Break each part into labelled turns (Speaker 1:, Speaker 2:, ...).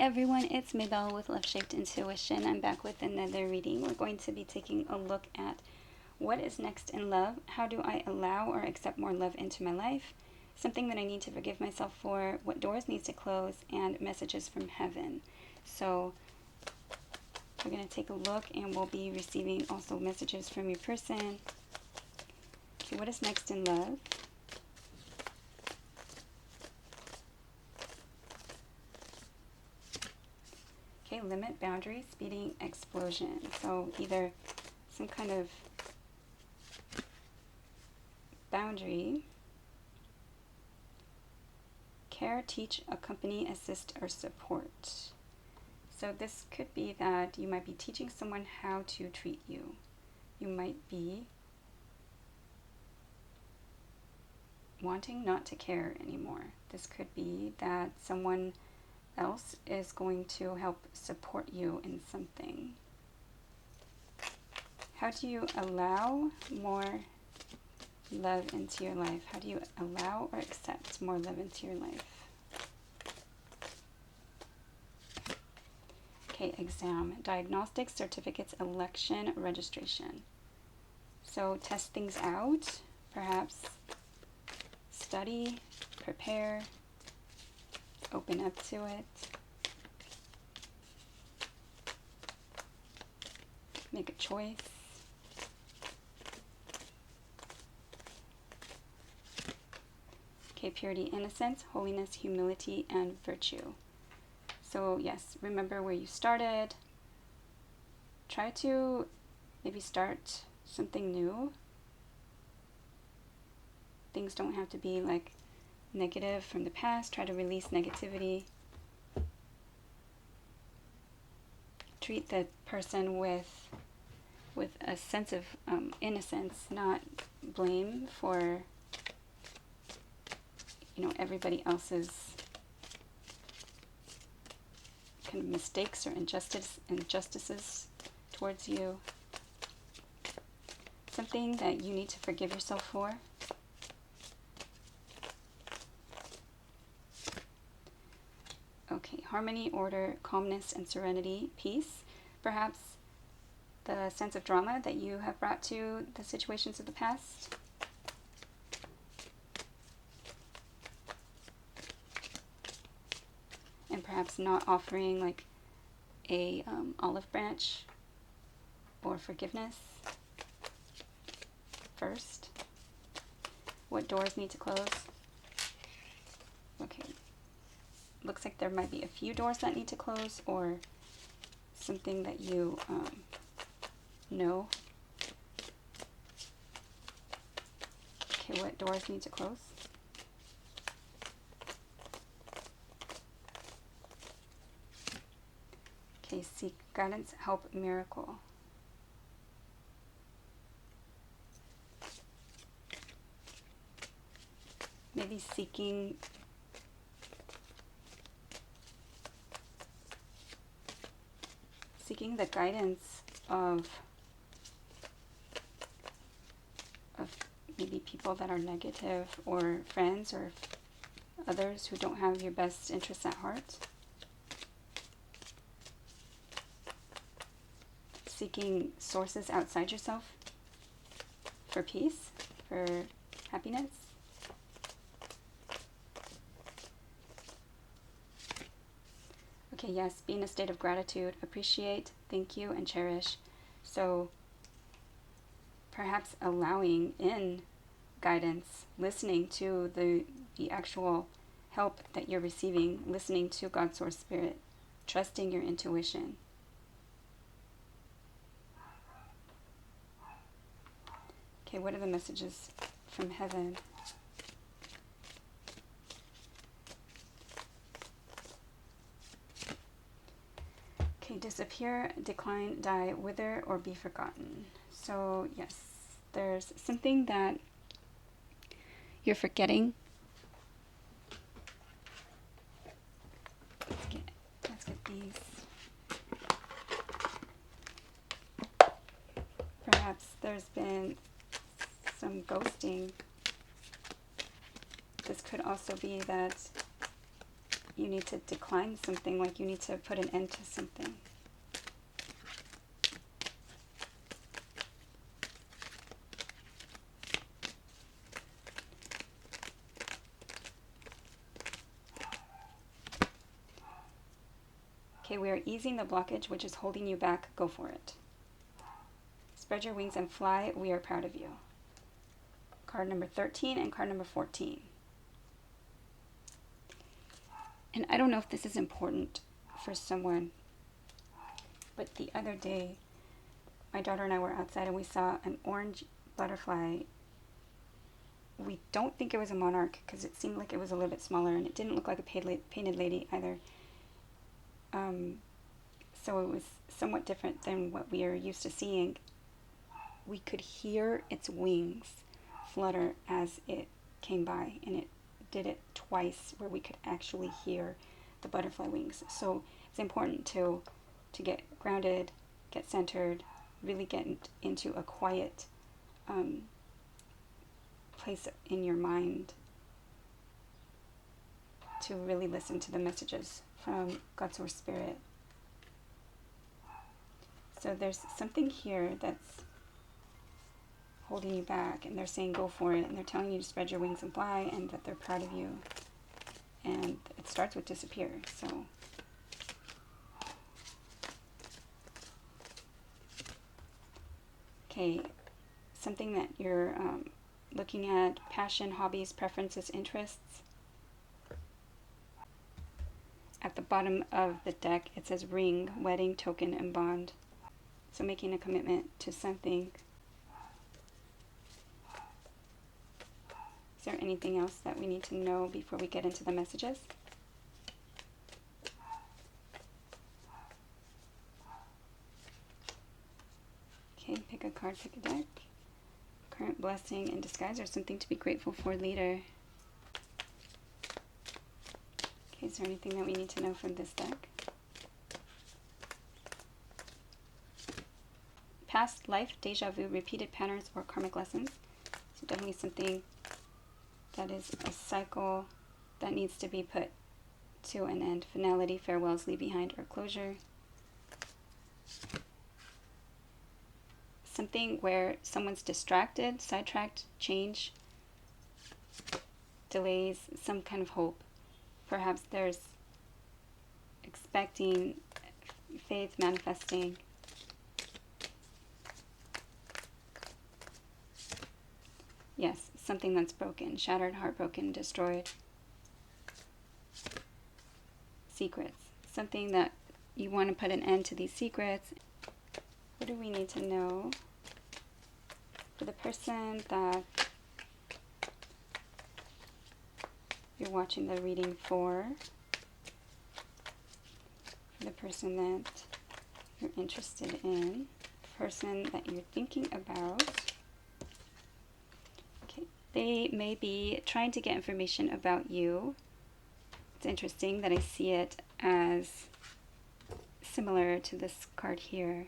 Speaker 1: everyone, it's Maybelle with Love Shaped Intuition. I'm back with another reading. We're going to be taking a look at what is next in love. How do I allow or accept more love into my life? Something that I need to forgive myself for, what doors need to close, and messages from heaven. So we're going to take a look, and we'll be receiving also messages from your person. Okay, what is next in love? Okay, limit, boundary, speeding, explosion. So either some kind of boundary, care, teach, accompany, assist, or support. So this could be that you might be teaching someone how to treat you. You might be wanting not to care anymore. This could be that someone else is going to help support you in something. How do you allow more love into your life? How do you allow or accept more love into your life? Okay, exam, diagnostics, certificates, election, registration. So test things out, perhaps study, prepare, open up to it, make a choice. Okay, purity, innocence, holiness, humility, and virtue. So yes, remember where you started. Try to maybe start something new. Things don't have to be like negative from the past. Try to release negativity. Treat the person with a sense of innocence, not blame for everybody else's kind of mistakes or injustices towards you. Something that you need to forgive yourself for. Okay, harmony, order, calmness, and serenity, peace. Perhaps the sense of drama that you have brought to the situations of the past. And perhaps not offering like a olive branch or forgiveness first. What doors need to close? Okay. Looks like there might be a few doors that need to close, or something that you know. Okay, what doors need to close? Okay, seek guidance, help, miracle. Maybe seeking the guidance of maybe people that are negative, or friends, or others who don't have your best interests at heart. Seeking sources outside yourself for peace, for happiness. Okay, yes, be in a state of gratitude, appreciate, thank you, and cherish. So perhaps allowing in guidance, listening to the actual help that you're receiving, listening to God's Source Spirit, trusting your intuition. Okay, what are the messages from heaven? Okay, disappear, decline, die, wither, or be forgotten. So yes, there's something that you're forgetting. Let's get these. Perhaps there's been some ghosting. This could also be that you need to decline something, like you need to put an end to something. Okay, we are easing the blockage which is holding you back. Go for it. Spread your wings and fly. We are proud of you. Card number 13 and card number 14. And I don't know if this is important for someone, but the other day, my daughter and I were outside and we saw an orange butterfly. We don't think it was a monarch because it seemed like it was a little bit smaller, and it didn't look like a painted lady either. So it was somewhat different than what we are used to seeing. We could hear its wings flutter as it came by, and it did it twice where we could actually hear the butterfly wings. So it's important to get grounded, get centered, really get into a quiet place in your mind to really listen to the messages from God Source Spirit. So there's something here that's holding you back, and they're saying go for it, and they're telling you to spread your wings and fly, and that they're proud of you. And it starts with disappear. So okay, something that you're looking at: passion, hobbies, preferences, interests. At the bottom of the deck it says ring, wedding, token, and bond. So making a commitment to something. Is there anything else that we need to know before we get into the messages? Okay, pick a card, pick a deck. Current blessing in disguise, or something to be grateful for, leader. Okay, is there anything that we need to know from this deck? Past life, deja vu, repeated patterns, or karmic lessons. So definitely something that is a cycle that needs to be put to an end. Finality, farewells, leave behind, or closure. Something where someone's distracted, sidetracked, change, delays, some kind of hope. Perhaps there's expecting, faith manifesting. Yes, something that's broken, shattered, heartbroken, destroyed. Secrets. Something that you want to put an end to these secrets. What do we need to know for the person that you're watching the reading for the person that you're interested in, the person that you're thinking about? They may be trying to get information about you. It's interesting that I see it as similar to this card here,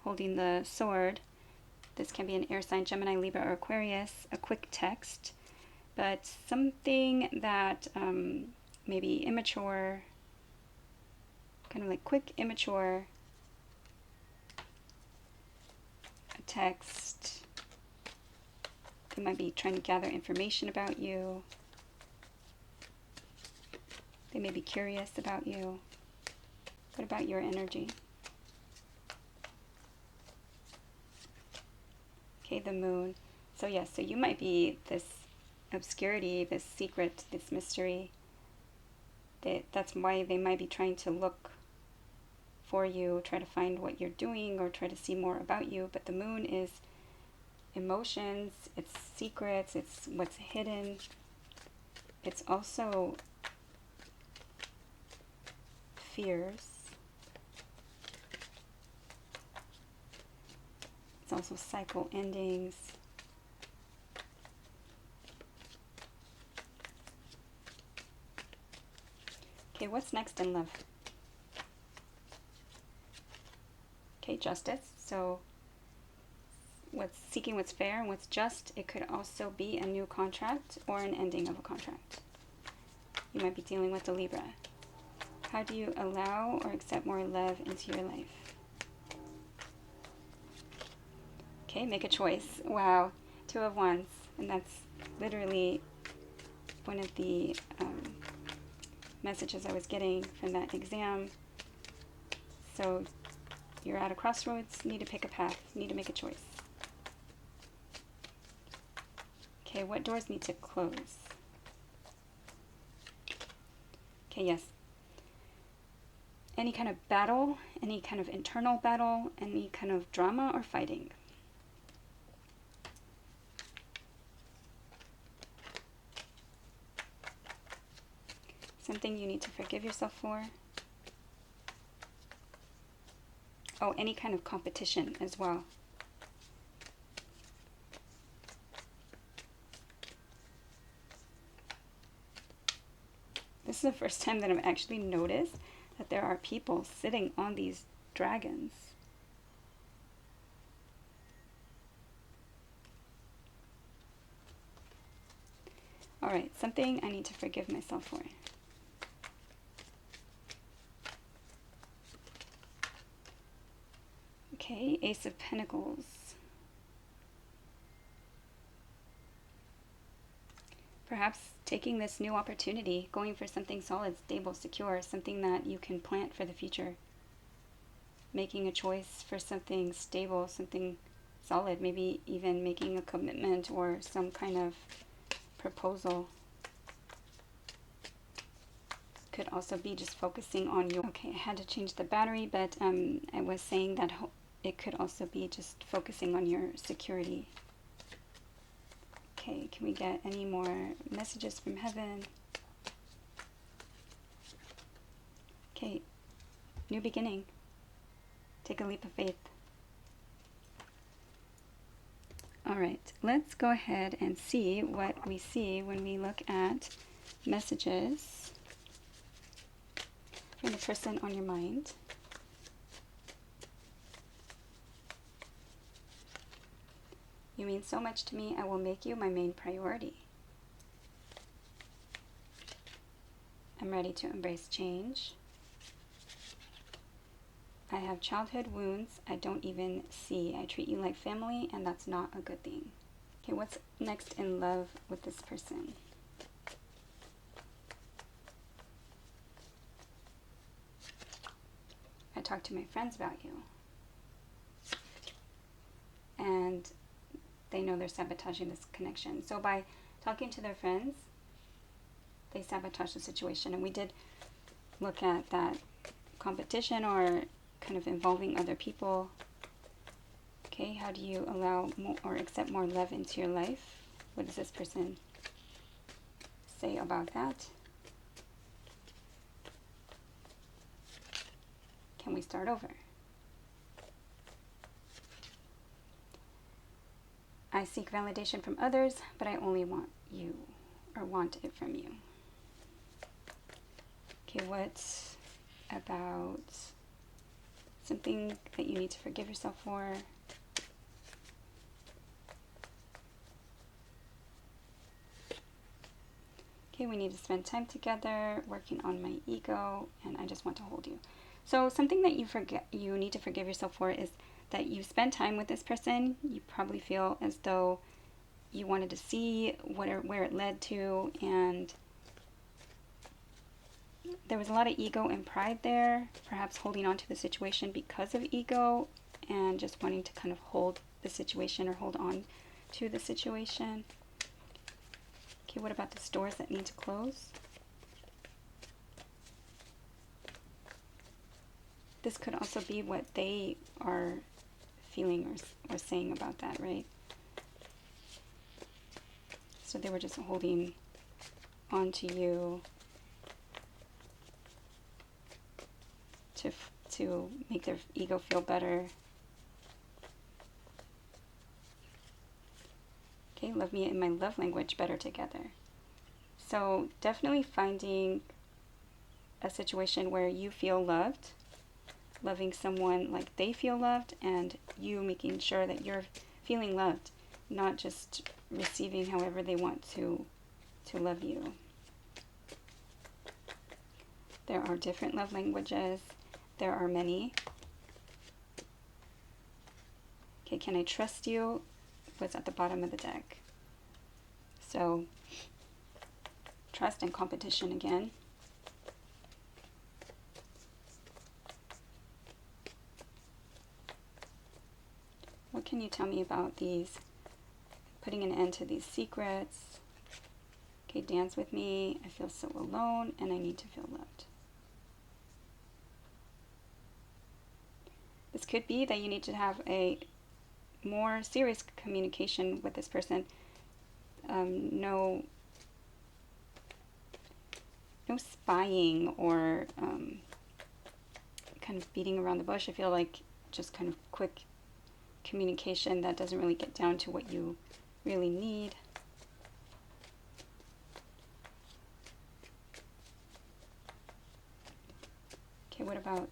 Speaker 1: holding the sword. This can be an air sign, Gemini, Libra, or Aquarius, a quick text, but something that may be immature, kind of like quick, immature, a text. They might be trying to gather information about you. They may be curious about you. What about your energy? Okay, the moon. So yes, so you might be this obscurity, this secret, this mystery. That's why they might be trying to look for you, try to find what you're doing, or try to see more about you. But the moon is emotions, it's secrets, it's what's hidden. It's also fears. It's also cycle endings. Okay, what's next in love? Okay, justice. So what's seeking what's fair and what's just. It could also be a new contract or an ending of a contract. You might be dealing with a Libra. How do you allow or accept more love into your life? Okay, make a choice. Wow, 2 of Wands. And that's literally one of the messages I was getting from that exam. So you're at a crossroads, need to pick a path, need to make a choice. Okay, what doors need to close? Okay, yes. Any kind of battle, any kind of internal battle, any kind of drama or fighting. Something you need to forgive yourself for. Oh, any kind of competition as well. This is the first time that I've actually noticed that there are people sitting on these dragons. All right, something I need to forgive myself for. Okay, Ace of Pentacles. Perhaps taking this new opportunity, going for something solid, stable, secure, something that you can plant for the future. Making a choice for something stable, something solid, maybe even making a commitment or some kind of proposal. Could also be just focusing on your... Okay, I had to change the battery, but I was saying that it could also be just focusing on your security. Okay, can we get any more messages from heaven? Okay, new beginning. Take a leap of faith. All right, let's go ahead and see what we see when we look at messages from the person on your mind. You mean so much to me, I will make you my main priority. I'm ready to embrace change. I have childhood wounds I don't even see. I treat you like family, and that's not a good thing. Okay, what's next in love with this person? I talked to my friends about you. And they know they're sabotaging this connection. So by talking to their friends, they sabotage the situation. And we did look at that competition or kind of involving other people. Okay, how do you allow more or accept more love into your life? What does this person say about that? Can we start over? I seek validation from others, but I only want you, or want it from you. Okay, what about something that you need to forgive yourself for? Okay, we need to spend time together, working on my ego, and I just want to hold you. So something that you need to forgive yourself for is that you spend time with this person. You probably feel as though you wanted to see where it led to, and there was a lot of ego and pride there, perhaps holding on to the situation because of ego and just wanting to kind of hold the situation or hold on to the situation. Okay, what about the doors that need to close? This could also be what they are feeling or saying about that, right? So they were just holding on to you to make their ego feel better. Okay, love me in my love language better together. So definitely finding a situation where you feel loved, loving someone like they feel loved, and you making sure that you're feeling loved, not just receiving however they want to love you. There are different love languages. There are many. Okay, can I trust you? Was at the bottom of the deck. So, trust and competition again. What can you tell me about these? Putting an end to these secrets. Okay, dance with me. I feel so alone and I need to feel loved. This could be that you need to have a more serious communication with this person. No spying or kind of beating around the bush. I feel like just kind of quick communication that doesn't really get down to what you really need. Okay, what about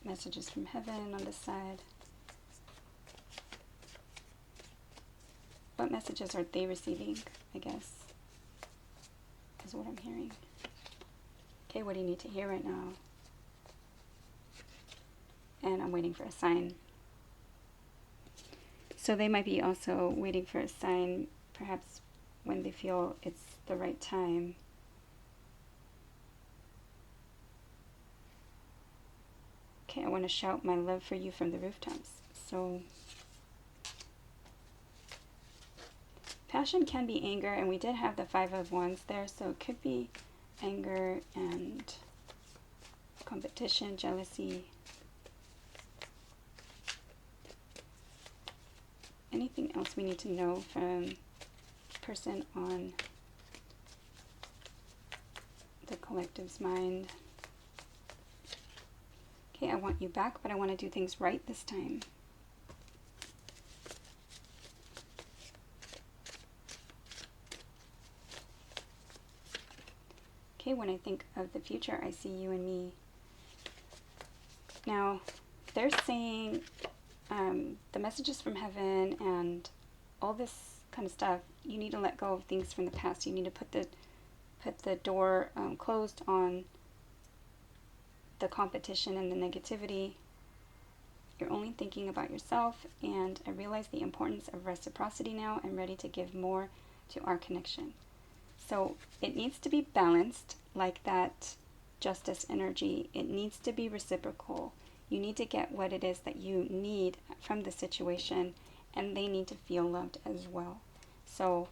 Speaker 1: messages from heaven on this side? What messages are they receiving, I guess, is what I'm hearing. Okay, what do you need to hear right now? And I'm waiting for a sign. So they might be also waiting for a sign, perhaps when they feel it's the right time. Okay, I want to shout my love for you from the rooftops. So passion can be anger, and we did have the Five of Wands there, so it could be anger and competition, jealousy. Anything else we need to know from person on the collective's mind? Okay, I want you back, but I want to do things right this time. Okay, when I think of the future, I see you and me. Now, they're saying the messages from heaven and all this kind of stuff, you need to let go of things from the past. You need to put the door closed on the competition and the negativity. You're only thinking about yourself, and I realize the importance of reciprocity now. I'm ready to give more to our connection. So it needs to be balanced, like that justice energy. It needs to be reciprocal. You need to get what it is that you need from the situation, and they need to feel loved as well. So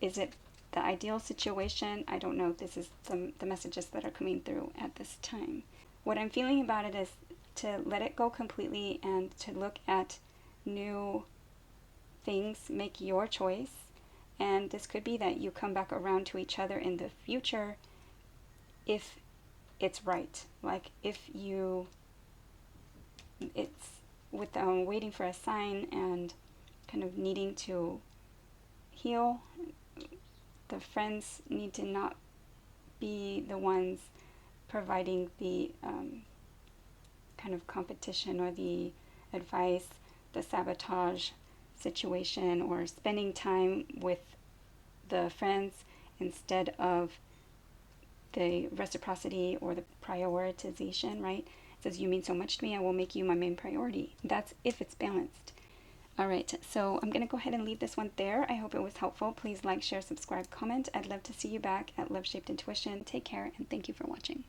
Speaker 1: is it the ideal situation? I don't know. This is the messages that are coming through at this time. What I'm feeling about it is to let it go completely and to look at new things, make your choice. And this could be that you come back around to each other in the future if it's right. Like if it's with waiting for a sign and kind of needing to heal. The friends need to not be the ones providing the kind of competition or the advice, the sabotage situation, or spending time with the friends instead of the reciprocity or the prioritization, right? It says, you mean so much to me, I will make you my main priority. That's if it's balanced. All right, so I'm going to go ahead and leave this one there. I hope it was helpful. Please like, share, subscribe, comment. I'd love to see you back at Love Shaped Intuition. Take care, and thank you for watching.